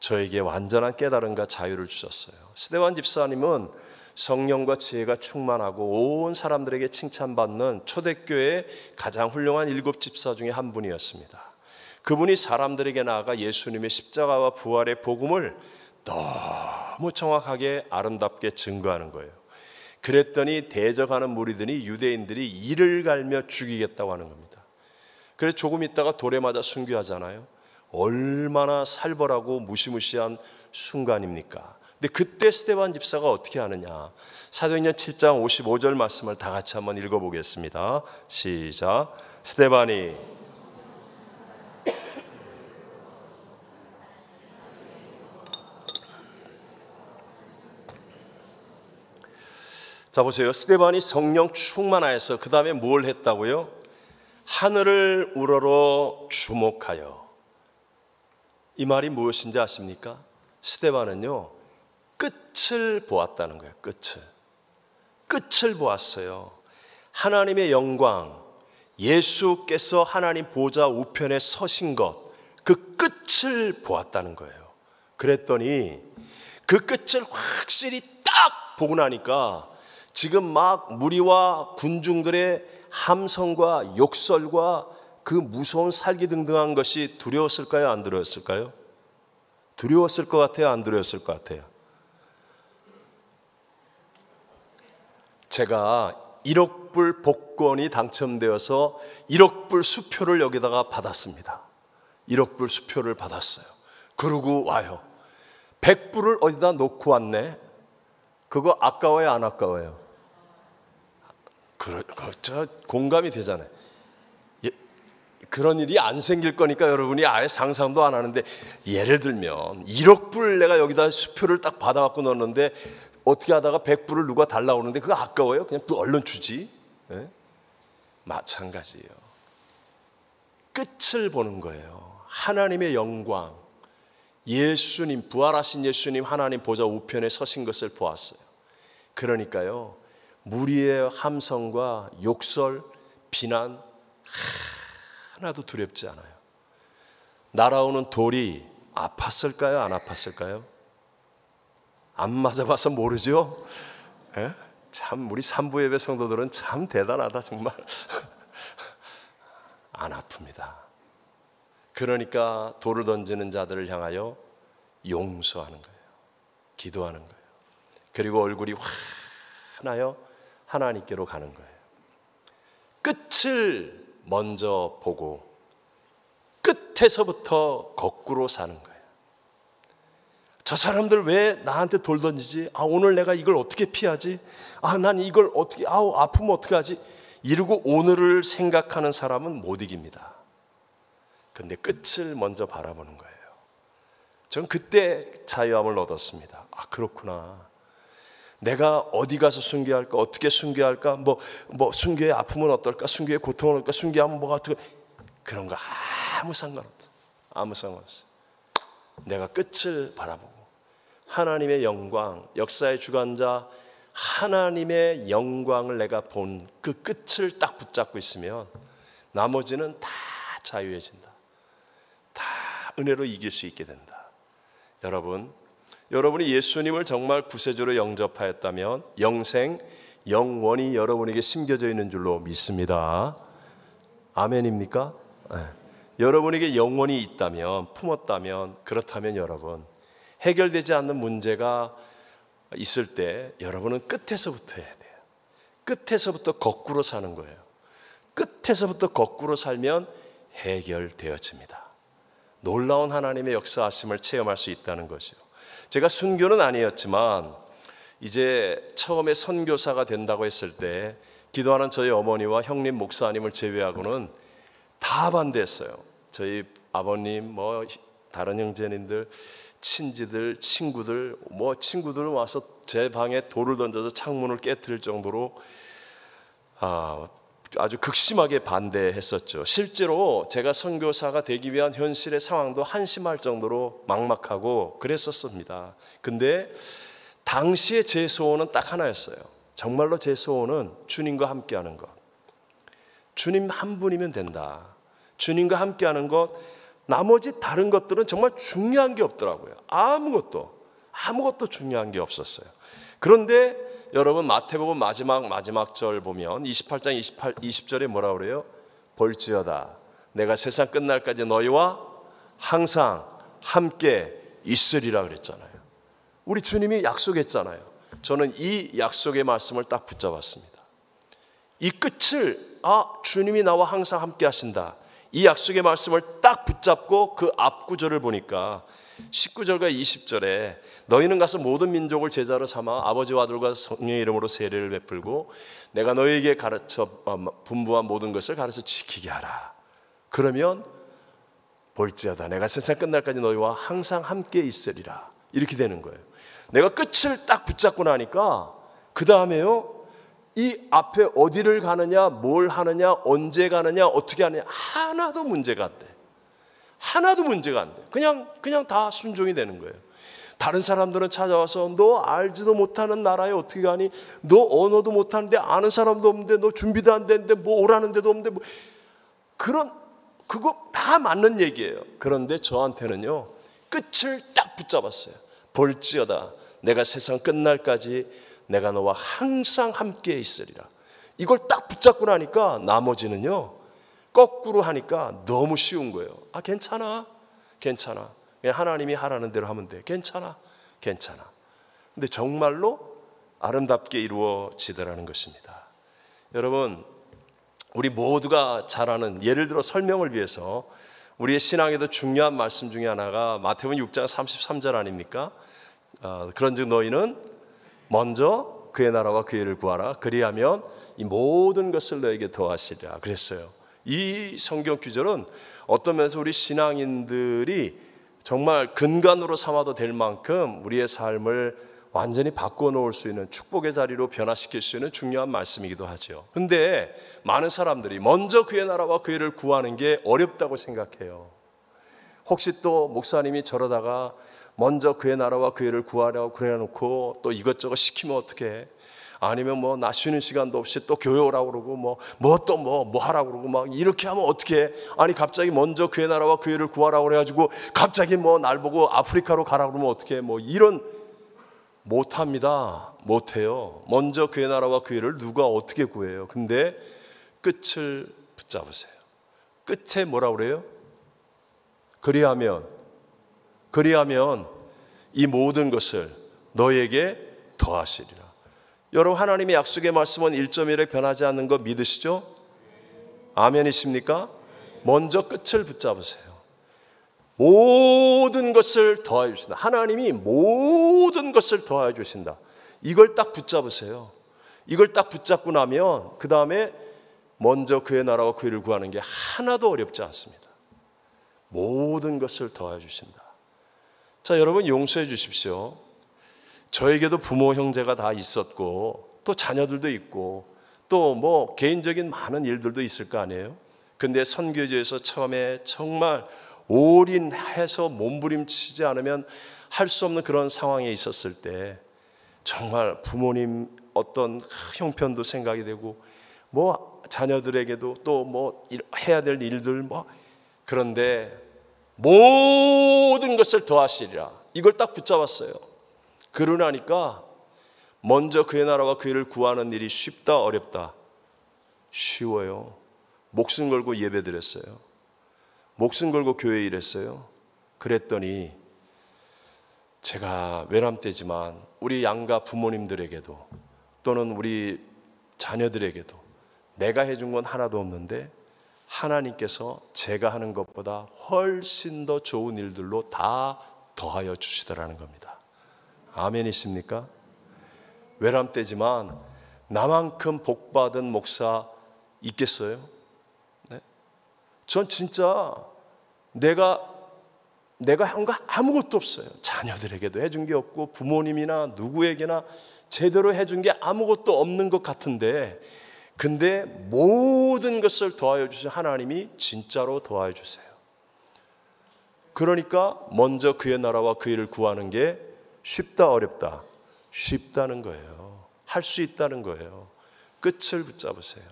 저에게 완전한 깨달음과 자유를 주셨어요. 스데반 집사님은 성령과 지혜가 충만하고 온 사람들에게 칭찬받는 초대교회의 가장 훌륭한 7 집사 중에 한 분이었습니다. 그분이 사람들에게 나아가 예수님의 십자가와 부활의 복음을 너무 정확하게 아름답게 증거하는 거예요. 그랬더니 대적하는 무리들이 유대인들이 이를 갈며 죽이겠다고 하는 겁니다. 그래서 조금 있다가 돌에 맞아 순교하잖아요. 얼마나 살벌하고 무시무시한 순간입니까? 근데 그때 스데반 집사가 어떻게 하느냐? 사도행전 7장 55절 말씀을 다 같이 한번 읽어보겠습니다. 시작. 스데반이 자 보세요. 스데반이 성령 충만하여서 그 다음에 뭘 했다고요? 하늘을 우러러 주목하여. 이 말이 무엇인지 아십니까? 스데반은요 끝을 보았다는 거예요. 끝을 보았어요. 하나님의 영광, 예수께서 하나님 보좌 우편에 서신 것, 그 끝을 보았다는 거예요. 그랬더니 그 끝을 확실히 딱 보고 나니까 지금 막 무리와 군중들의 함성과 욕설과 그 무서운 살기등등한 것이 두려웠을까요? 안 두려웠을까요? 두려웠을 것 같아요? 안 두려웠을 것 같아요? 제가 1억 불 복권이 당첨되어서 1억 불 수표를 여기다가 받았습니다. 1억 불 수표를 받았어요. 그러고 와요. 100불을 어디다 놓고 왔네. 그거 아까워요? 안 아까워요? 저 공감이 되잖아요. 그런 일이 안 생길 거니까 여러분이 아예 상상도 안 하는데, 예를 들면 1억 불 내가 여기다 수표를 딱 받아갖고 넣었는데 어떻게 하다가 100불을 누가 달라고 그러는데 그거 아까워요? 그냥 또 얼른 주지. 네? 마찬가지예요. 끝을 보는 거예요. 하나님의 영광, 예수님, 부활하신 예수님 하나님 보좌 우편에 서신 것을 보았어요. 그러니까요 무리의 함성과 욕설, 비난 하나도 두렵지 않아요. 날아오는 돌이 아팠을까요? 안 아팠을까요? 안 맞아봐서 모르죠? 예? 참 우리 삼부 예배 성도들은 참 대단하다 정말. 안 아픕니다. 그러니까 돌을 던지는 자들을 향하여 용서하는 거예요. 기도하는 거예요. 그리고 얼굴이 환하여 하나님께로 가는 거예요. 끝을 먼저 보고 끝에서부터 거꾸로 사는 거예요. 저 사람들 왜 나한테 돌 던지지? 오늘 내가 이걸 어떻게 피하지? 난 이걸 어떻게, 아프면 어떻게 하지? 이러고 오늘을 생각하는 사람은 못 이깁니다. 근데 끝을 먼저 바라보는 거예요. 전 그때 자유함을 얻었습니다. 그렇구나. 내가 어디 가서 순교할까? 어떻게 순교할까? 뭐 순교의 아픔은 어떨까? 순교의 고통은 어떨까? 순교하면 뭐가 어떨까? 그런 거 아무 상관없어. 아무 상관없어. 내가 끝을 바라보고 하나님의 영광, 역사의 주관자 하나님의 영광을 내가 본 그 끝을 딱 붙잡고 있으면 나머지는 다 자유해진다. 다 은혜로 이길 수 있게 된다. 여러분이 예수님을 정말 구세주로 영접하였다면 영생, 영원히 여러분에게 심겨져 있는 줄로 믿습니다. 아멘입니까? 네. 여러분에게 영원히 있다면, 품었다면, 그렇다면 여러분 해결되지 않는 문제가 있을 때 여러분은 끝에서부터 해야 돼요. 끝에서부터 거꾸로 사는 거예요. 끝에서부터 거꾸로 살면 해결되어집니다. 놀라운 하나님의 역사하심을 체험할 수 있다는 것이요. 제가 순교는 아니었지만 이제 처음에 선교사가 된다고 했을 때 기도하는 저희 어머니와 형님 목사님을 제외하고는 다 반대했어요. 저희 아버님, 다른 형제님들 친지들, 친구들, 친구들은 와서 제 방에 돌을 던져서 창문을 깨트릴 정도로 아주 극심하게 반대했었죠. 실제로 제가 선교사가 되기 위한 현실의 상황도 한심할 정도로 막막하고 그랬었습니다. 근데 당시에 제 소원은 딱 하나였어요. 정말로 제 소원은 주님과 함께하는 것. 주님 한 분이면 된다. 주님과 함께하는 것, 나머지 다른 것들은 정말 중요한 게 없더라고요. 아무것도 중요한 게 없었어요. 그런데 여러분, 마태복음 마지막 절 보면 28장 20절에 뭐라 그래요? 볼지어다 내가 세상 끝날까지 너희와 항상 함께 있으리라 그랬잖아요. 우리 주님이 약속했잖아요. 저는 이 약속의 말씀을 딱 붙잡았습니다. 이 끝을 주님이 나와 항상 함께 하신다, 이 약속의 말씀을 딱 붙잡고 그 앞 구절을 보니까 19절과 20절에 너희는 가서 모든 민족을 제자로 삼아 아버지와 아들과 성령의 이름으로 세례를 베풀고 내가 너희에게 가르쳐 분부한 모든 것을 가르쳐 지키게 하라. 그러면 볼지어다 내가 세상 끝날까지 너희와 항상 함께 있으리라. 이렇게 되는 거예요. 내가 끝을 딱 붙잡고 나니까 그 다음에요, 이 앞에 어디를 가느냐, 뭘 하느냐, 언제 가느냐, 어떻게 하느냐 하나도 문제가 안 돼. 하나도 문제가 안 돼. 그냥 다 순종이 되는 거예요. 다른 사람들은 찾아와서 너 알지도 못하는 나라에 어떻게 가니? 너 언어도 못하는데 아는 사람도 없는데 너 준비도 안 됐는데 뭐 오라는 데도 없는데 그거 다 맞는 얘기예요. 그런데 저한테는요, 끝을 딱 붙잡았어요. 볼지어다 내가 세상 끝날까지 내가 너와 항상 함께 있으리라. 이걸 딱 붙잡고 나니까 나머지는요, 거꾸로 하니까 너무 쉬운 거예요. 괜찮아. 그냥 하나님이 하라는 대로 하면 돼. 괜찮아. 근데 정말로 아름답게 이루어지더라는 것입니다. 여러분, 우리 모두가 잘 아는, 예를 들어 설명을 위해서 우리의 신앙에도 중요한 말씀 중에 하나가 마태복음 6장 33절 아닙니까? 그런즉 너희는 먼저 그의 나라와 그의 의를 구하라. 그리하면 이 모든 것을 너에게 더하시리라 그랬어요. 이 성경 구절은 어떤 면에서 우리 신앙인들이 정말 근간으로 삼아도 될 만큼 우리의 삶을 완전히 바꿔놓을 수 있는, 축복의 자리로 변화시킬 수 있는 중요한 말씀이기도 하죠. 근데 많은 사람들이 먼저 그의 나라와 그의 의를 구하는 게 어렵다고 생각해요. 혹시 또 목사님이 저러다가 먼저 그의 나라와 그의 의를 구하라고 그래놓고 또 이것저것 시키면 어떡해? 아니면 나 쉬는 시간도 없이 또 교회 오라고 그러고 뭐 하라고 그러고 막 이렇게 하면 어떻게 해? 아니 갑자기 먼저 그의 나라와 그의 의를 구하라고 그래가지고 갑자기 날 보고 아프리카로 가라고 그러면 어떻게 해? 이런 못합니다. 못해요. 먼저 그의 나라와 그의 의를 누가 어떻게 구해요? 근데 끝을 붙잡으세요. 끝에 뭐라고 그래요? 그리하면 이 모든 것을 너에게 더하시리라. 여러분, 하나님의 약속의 말씀은 1.1에 변하지 않는 거 믿으시죠? 아멘이십니까? 먼저 끝을 붙잡으세요. 모든 것을 더하여 주신다. 하나님이 모든 것을 더하여 주신다. 이걸 딱 붙잡으세요. 이걸 딱 붙잡고 나면 그 다음에 먼저 그의 나라와 그의 의를 구하는 게 하나도 어렵지 않습니다. 모든 것을 더하여 주신다. 자, 여러분 용서해 주십시오. 저에게도 부모 형제가 다 있었고 또 자녀들도 있고 또 개인적인 많은 일들도 있을 거 아니에요. 근데 선교지에서 처음에 정말 올인해서 몸부림치지 않으면 할 수 없는 그런 상황에 있었을 때 정말 부모님 어떤 형편도 생각이 되고 자녀들에게도 또 해야 될 일들 그런데 모든 것을 더하시리라. 이걸 딱 붙잡았어요. 그러나니까 먼저 그의 나라와 그의 의를 구하는 일이 쉽다 어렵다? 쉬워요. 목숨 걸고 예배 드렸어요. 목숨 걸고 교회 일했어요. 그랬더니 제가 외람되지만 우리 양가 부모님들에게도 또는 우리 자녀들에게도 내가 해준 건 하나도 없는데 하나님께서 제가 하는 것보다 훨씬 더 좋은 일들로 다 더하여 주시더라는 겁니다. 아멘이십니까? 외람되지만 나만큼 복받은 목사 있겠어요? 네? 전 진짜 내가 내가 한 거 아무것도 없어요. 자녀들에게도 해준 게 없고 부모님이나 누구에게나 제대로 해준 게 아무것도 없는 것 같은데, 근데 모든 것을 도와여 주신 하나님이 진짜로 도와여 주세요. 그러니까 먼저 그의 나라와 그 일을 구하는 게 쉽다 어렵다? 쉽다는 거예요. 할 수 있다는 거예요. 끝을 붙잡으세요.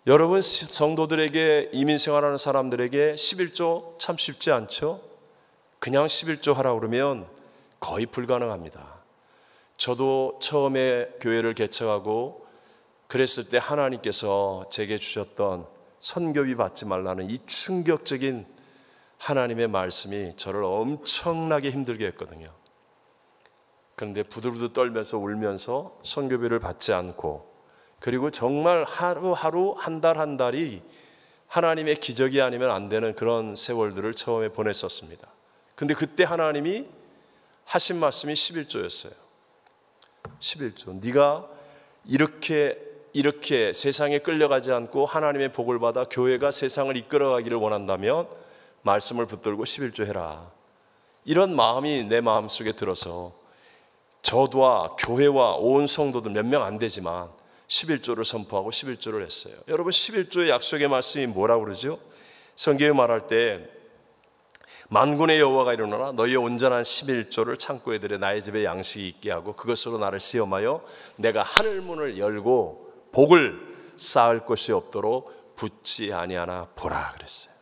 여러분, 성도들에게, 이민생활하는 사람들에게 11조 참 쉽지 않죠? 그냥 11조 하라고 그러면 거의 불가능합니다. 저도 처음에 교회를 개척하고 그랬을 때 하나님께서 제게 주셨던 선교비 받지 말라는 이 충격적인 하나님의 말씀이 저를 엄청나게 힘들게 했거든요. 그런데 부들부들 떨면서 울면서 선교비를 받지 않고, 그리고 정말 하루하루 한 달 한 달이 하나님의 기적이 아니면 안 되는 그런 세월들을 처음에 보냈었습니다. 근데 그때 하나님이 하신 말씀이 11조였어요. 11조. 네가 이렇게 세상에 끌려가지 않고 하나님의 복을 받아 교회가 세상을 이끌어가기를 원한다면 말씀을 붙들고 11조 해라. 이런 마음이 내 마음속에 들어서 저와 교회와 온 성도들 몇 명 안 되지만 11조를 선포하고 11조를 했어요. 여러분, 11조의 약속의 말씀이 뭐라고 그러죠? 성경에 말할 때 만군의 여호와가 이르노라 너희의 온전한 11조를 창고에 들여 나의 집에 양식이 있게 하고 그것으로 나를 시험하여 내가 하늘 문을 열고 복을 쌓을 것이 없도록 붙지 아니하나 보라 그랬어요.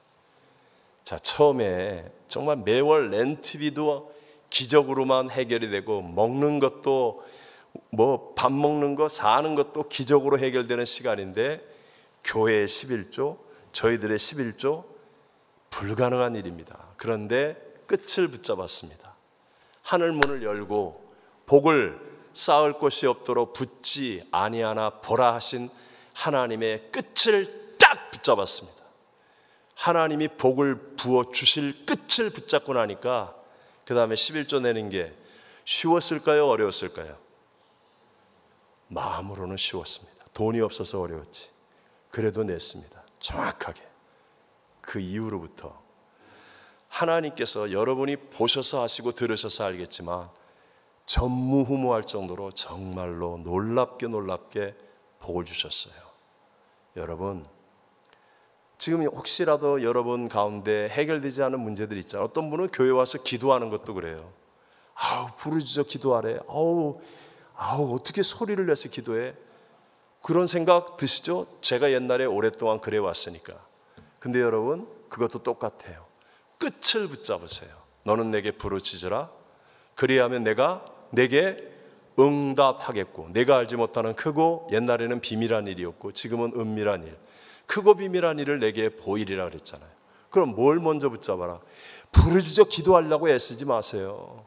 자, 처음에 정말 매월 렌트비도 기적으로만 해결이 되고, 먹는 것도 뭐 밥 먹는 거 사는 것도 기적으로 해결되는 시간인데, 교회의 11조, 저희들의 11조 불가능한 일입니다. 그런데 끝을 붙잡았습니다. 하늘 문을 열고 복을 쌓을 것이 없도록 붙지 아니하나 보라 하신 하나님의 끝을 딱 붙잡았습니다. 하나님이 복을 부어 주실 끝을 붙잡고 나니까 그 다음에 11조 내는 게 쉬웠을까요? 어려웠을까요? 마음으로는 쉬웠습니다. 돈이 없어서 어려웠지. 그래도 냈습니다. 정확하게. 그 이후로부터 하나님께서 여러분이 보셔서 하시고 들으셔서 알겠지만 전무후무할 정도로 정말로 놀랍게 복을 주셨어요. 여러분, 지금 혹시라도 여러분 가운데 해결되지 않은 문제들 있잖아요. 어떤 분은 교회 와서 기도하는 것도 그래요. 부르짖어 기도하래. 어떻게 소리를 내서 기도해? 그런 생각 드시죠? 제가 옛날에 오랫동안 그래 왔으니까. 근데 여러분, 그것도 똑같아요. 끝을 붙잡으세요. 너는 내게 부르짖으라. 그리하면 내가 내게 응답하겠고, 내가 알지 못하는 크고, 옛날에는 비밀한 일이었고 지금은 은밀한 일, 크고 비밀한 일을 내게 보이리라 그랬잖아요. 그럼 뭘 먼저 붙잡아라? 부르짖어 기도하려고 애쓰지 마세요.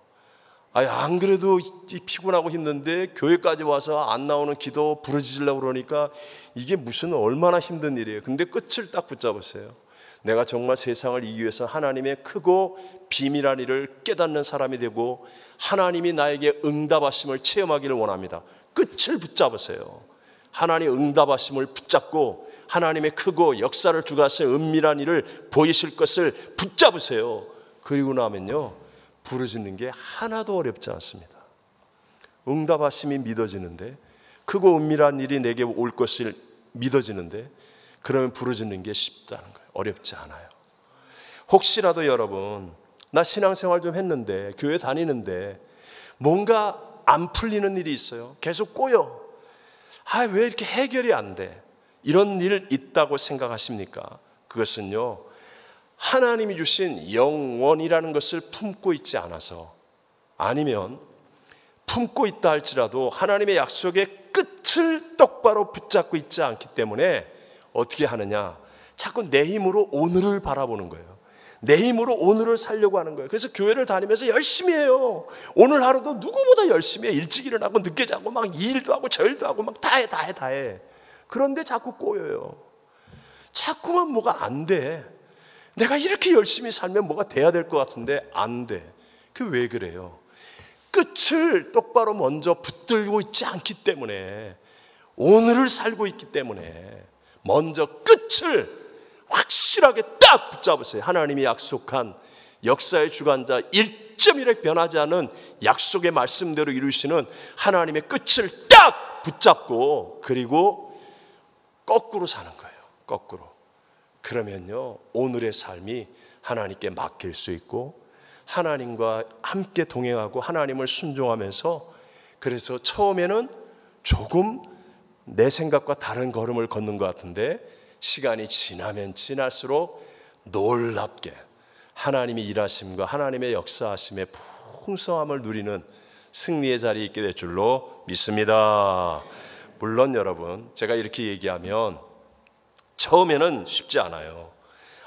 안 그래도 피곤하고 힘든데 교회까지 와서 안 나오는 기도 부르짖으려고 그러니까 이게 무슨 얼마나 힘든 일이에요. 근데 끝을 딱 붙잡으세요. 내가 정말 세상을 이기기 위해서 하나님의 크고 비밀한 일을 깨닫는 사람이 되고 하나님이 나에게 응답하심을 체험하기를 원합니다. 끝을 붙잡으세요. 하나님의 응답하심을 붙잡고 하나님의 크고 역사를 주관하시는 은밀한 일을 보이실 것을 붙잡으세요. 그리고 나면요, 부르짖는 게 하나도 어렵지 않습니다. 응답하심이 믿어지는데, 크고 은밀한 일이 내게 올 것을 믿어지는데, 그러면 부르짖는 게 쉽다는 거예요. 어렵지 않아요. 혹시라도 여러분, 나 신앙생활 좀 했는데, 교회 다니는데 뭔가 안 풀리는 일이 있어요. 계속 꼬여. 왜 이렇게 해결이 안 돼? 이런 일 있다고 생각하십니까? 그것은요, 하나님이 주신 영원이라는 것을 품고 있지 않아서, 아니면 품고 있다 할지라도 하나님의 약속의 끝을 똑바로 붙잡고 있지 않기 때문에 어떻게 하느냐? 자꾸 내 힘으로 오늘을 바라보는 거예요. 내 힘으로 오늘을 살려고 하는 거예요. 그래서 교회를 다니면서 열심히 해요. 오늘 하루도 누구보다 열심히 해. 일찍 일어나고 늦게 자고 막 이 일도 하고 저 일도 하고 막 다 해. 그런데 자꾸 꼬여요. 자꾸만 뭐가 안 돼. 내가 이렇게 열심히 살면 뭐가 돼야 될 것 같은데 안 돼. 그게 왜 그래요? 끝을 똑바로 먼저 붙들고 있지 않기 때문에, 오늘을 살고 있기 때문에 먼저 끝을 확실하게 딱 붙잡으세요. 하나님이 약속한 역사의 주관자 1.1획 변하지 않은 약속의 말씀대로 이루시는 하나님의 끝을 딱 붙잡고 그리고 거꾸로 사는 거예요. 거꾸로. 그러면요, 오늘의 삶이 하나님께 맡길 수 있고 하나님과 함께 동행하고 하나님을 순종하면서, 그래서 처음에는 조금 내 생각과 다른 걸음을 걷는 것 같은데 시간이 지나면 지날수록 놀랍게 하나님의 일하심과 하나님의 역사하심의 풍성함을 누리는 승리의 자리에 있게 될 줄로 믿습니다. 물론 여러분, 제가 이렇게 얘기하면 처음에는 쉽지 않아요.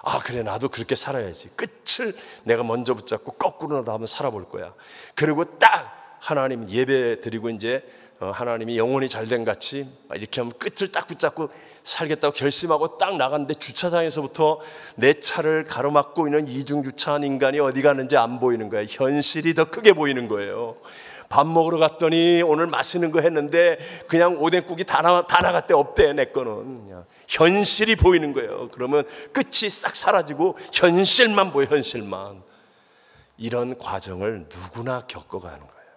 아, 그래, 나도 그렇게 살아야지. 끝을 내가 먼저 붙잡고 거꾸로라도 한번 살아볼 거야. 그리고 딱 하나님 예배 드리고 이제 하나님이 영혼이 잘된 같이 이렇게 하면 끝을 딱 붙잡고 살겠다고 결심하고 딱 나갔는데 주차장에서부터 내 차를 가로막고 있는 이중주차한 인간이 어디 가는지 안 보이는 거예요. 현실이 더 크게 보이는 거예요. 밥 먹으러 갔더니 오늘 맛있는 거 했는데 그냥 오뎅국이 다 나갔대. 없대. 내 거는 그냥 현실이 보이는 거예요. 그러면 끝이 싹 사라지고 현실만 보여. 현실만. 이런 과정을 누구나 겪어가는 거예요.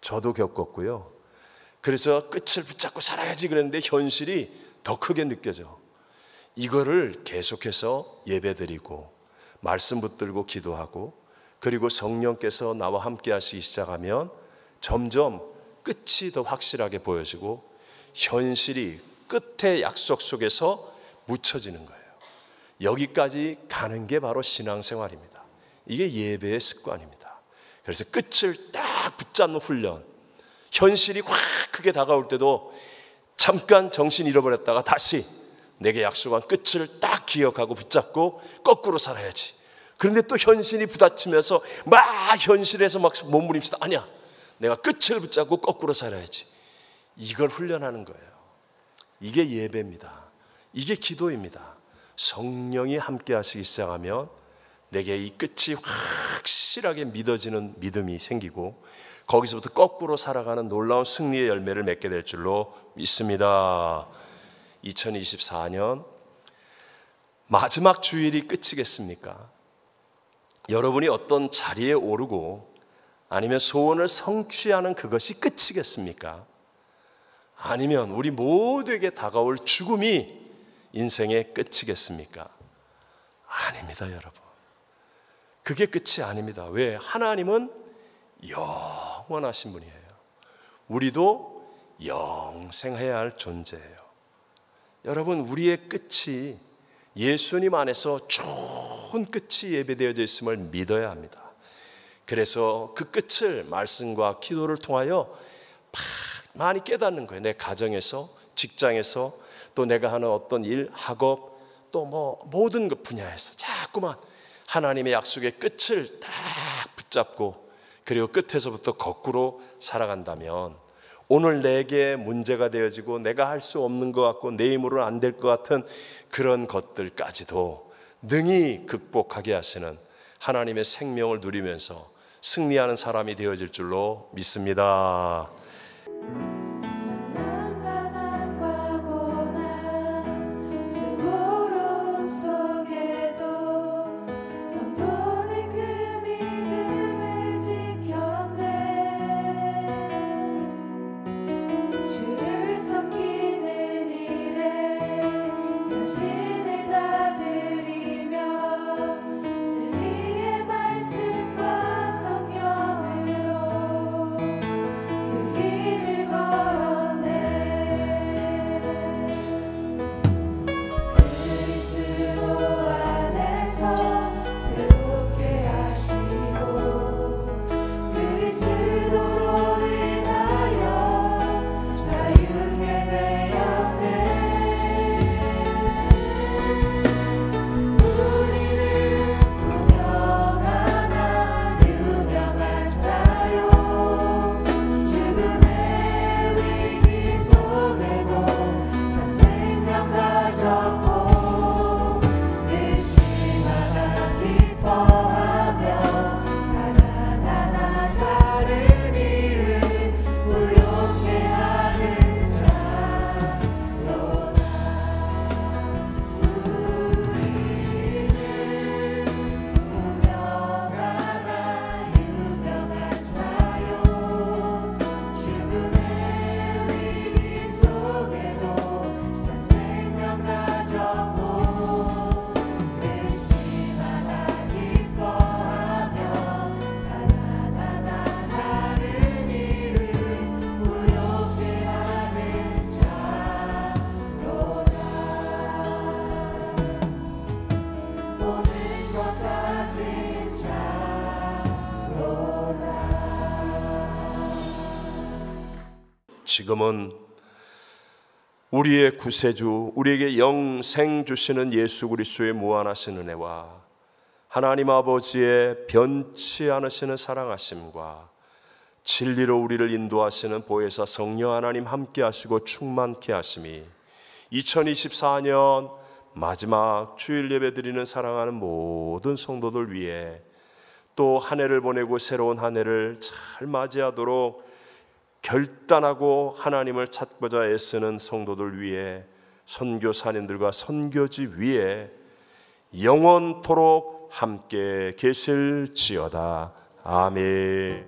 저도 겪었고요. 그래서 끝을 붙잡고 살아야지 그랬는데 현실이 더 크게 느껴져. 이거를 계속해서 예배드리고 말씀 붙들고 기도하고 그리고 성령께서 나와 함께 하시기 시작하면 점점 끝이 더 확실하게 보여지고 현실이 끝의 약속 속에서 묻혀지는 거예요. 여기까지 가는 게 바로 신앙생활입니다. 이게 예배의 습관입니다. 그래서 끝을 딱 붙잡는 훈련. 현실이 확 크게 다가올 때도 잠깐 정신 잃어버렸다가 다시 내게 약속한 끝을 딱 기억하고 붙잡고 거꾸로 살아야지. 그런데 또 현실이 부딪히면서 막 현실에서 막 몸부림치다. 아니야, 내가 끝을 붙잡고 거꾸로 살아야지. 이걸 훈련하는 거예요. 이게 예배입니다. 이게 기도입니다. 성령이 함께 하시기 시작하면 내게 이 끝이 확실하게 믿어지는 믿음이 생기고 거기서부터 거꾸로 살아가는 놀라운 승리의 열매를 맺게 될 줄로 믿습니다. 2024년 마지막 주일이 끝이겠습니까? 여러분이 어떤 자리에 오르고 아니면 소원을 성취하는 그것이 끝이겠습니까? 아니면 우리 모두에게 다가올 죽음이 인생의 끝이겠습니까? 아닙니다, 여러분. 그게 끝이 아닙니다. 왜? 하나님은 영원하신 분이에요. 우리도 영생해야 할 존재예요. 여러분, 우리의 끝이 예수님 안에서 좋은 끝이 예배되어져 있음을 믿어야 합니다. 그래서 그 끝을 말씀과 기도를 통하여 많이 깨닫는 거예요. 내 가정에서, 직장에서, 또 내가 하는 어떤 일, 학업, 또 모든 그 분야에서 자꾸만 하나님의 약속의 끝을 딱 붙잡고 그리고 끝에서부터 거꾸로 살아간다면 오늘 내게 문제가 되어지고 내가 할 수 없는 것 같고 내 힘으로는 안 될 것 같은 그런 것들까지도 능히 극복하게 하시는 하나님의 생명을 누리면서 승리하는 사람이 되어질 줄로 믿습니다. 말씀과 성령으로 그 길을 지금은 우리의 구세주, 우리에게 영생 주시는 예수 그리스도의 무한하신 은혜와 하나님 아버지의 변치 않으시는 사랑하심과 진리로 우리를 인도하시는 보혜사 성령 하나님 함께 하시고 충만케 하심이 2024년 마지막 주일 예배 드리는 사랑하는 모든 성도들 위해 또 한 해를 보내고 새로운 한 해를 잘 맞이하도록 결단하고 하나님을 찾고자 애쓰는 성도들 위해 선교사님들과 선교지 위에 영원토록 함께 계실지어다. 아멘.